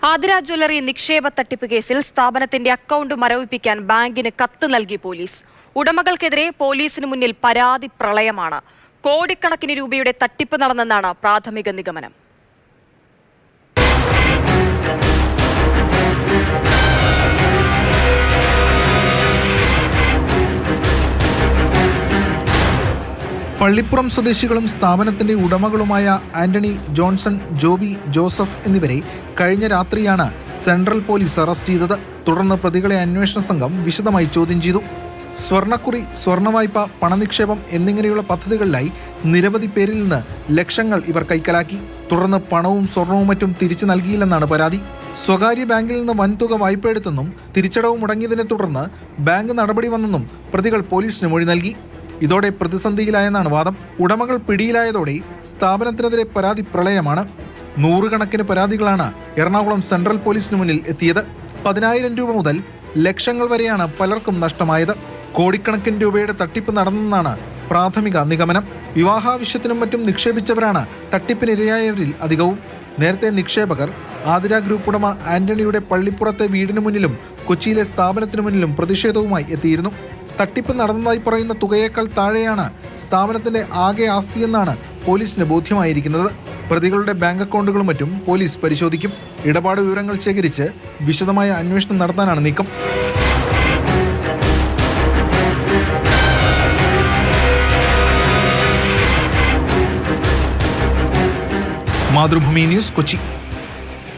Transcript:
Athira jewellery നിക്ഷേപ തട്ടിപ്പ് കേസിൽ സ്ഥാപനത്തിന്റെ അക്കൗണ്ട് മരവിപ്പിക്കാൻ ബാങ്കിന് കത്ത് നൽകി പോലീസ്. ഉടമകൾക്കെതിരെ പോലീസിന് മുന്നിൽ പരാതി പ്രളയമാണ്. കോടിക്കണക്കിന് രൂപയുടെ തട്ടിപ്പ് നടന്നെന്നാണ് പ്രാഥമിക നിഗമനം. പള്ളിപ്പുറം സ്വദേശികളും സ്ഥാപനത്തിന്റെ ഉടമകളുമായ ആന്റണി, ജോൺസൺ, ജോബി, ജോസഫ് എന്നിവരെ കഴിഞ്ഞ രാത്രിയാണ് സെൻട്രൽ പോലീസ് അറസ്റ്റ് ചെയ്തത്. തുടർന്ന് പ്രതികളെ അന്വേഷണ സംഘം വിശദമായി ചോദ്യം ചെയ്തു. സ്വർണ്ണക്കുറി, സ്വർണ്ണവായ്പ, പണനിക്ഷേപം എന്നിങ്ങനെയുള്ള പദ്ധതികളിലായി നിരവധി പേരിൽ നിന്ന് ലക്ഷങ്ങൾ ഇവർ കൈക്കലാക്കി. തുടർന്ന് പണവും സ്വർണവും മറ്റും തിരിച്ചു നൽകിയില്ലെന്നാണ് പരാതി. സ്വകാര്യ ബാങ്കിൽ നിന്ന് വൻതുക വായ്പയെടുത്തെന്നും തിരിച്ചടവ് മുടങ്ങിയതിനെ തുടർന്ന് ബാങ്ക് നടപടി വന്നെന്നും പ്രതികൾ പോലീസിന് മൊഴി നൽകി. ഇതോടെ പ്രതിസന്ധിയിലായെന്നാണ് വാദം. ഉടമകൾ പിടിയിലായതോടെ സ്ഥാപനത്തിനെതിരെ പരാതി പ്രളയമാണ്. നൂറുകണക്കിന് പരാതികളാണ് എറണാകുളം സെൻട്രൽ പോലീസിന് മുന്നിൽ എത്തിയത്. 10,000 രൂപ മുതൽ ലക്ഷങ്ങൾ വരെയാണ് പലർക്കും നഷ്ടമായത്. കോടിക്കണക്കിന് രൂപയുടെ തട്ടിപ്പ് നടന്നെന്നാണ് പ്രാഥമിക നിഗമനം. വിവാഹാവശ്യത്തിനും മറ്റും നിക്ഷേപിച്ചവരാണ് തട്ടിപ്പിനിരയായവരിൽ അധികവും. നേരത്തെ നിക്ഷേപകർ ആതിര ഗ്രൂപ്പ് ഉടമ ആന്റണിയുടെ പള്ളിപ്പുറത്തെ വീടിനു മുന്നിലും കൊച്ചിയിലെ സ്ഥാപനത്തിനു മുന്നിലും പ്രതിഷേധവുമായി എത്തിയിരുന്നു. തട്ടിപ്പ് നടന്നതായി പറയുന്ന തുകയേക്കാൾ താഴെയാണ് സ്ഥാപനത്തിന്റെ ആകെ ആസ്തിയെന്നാണ് പോലീസിന് ബോധ്യമായിരിക്കുന്നത്. പ്രതികളുടെ ബാങ്ക് അക്കൗണ്ടുകളും മറ്റും പോലീസ് പരിശോധിക്കും. ഇടപാട് വിവരങ്ങൾ ശേഖരിച്ച് വിശദമായ അന്വേഷണം നടത്താനാണ് നീക്കം. മാതൃഭൂമി ന്യൂസ്, കൊച്ചി.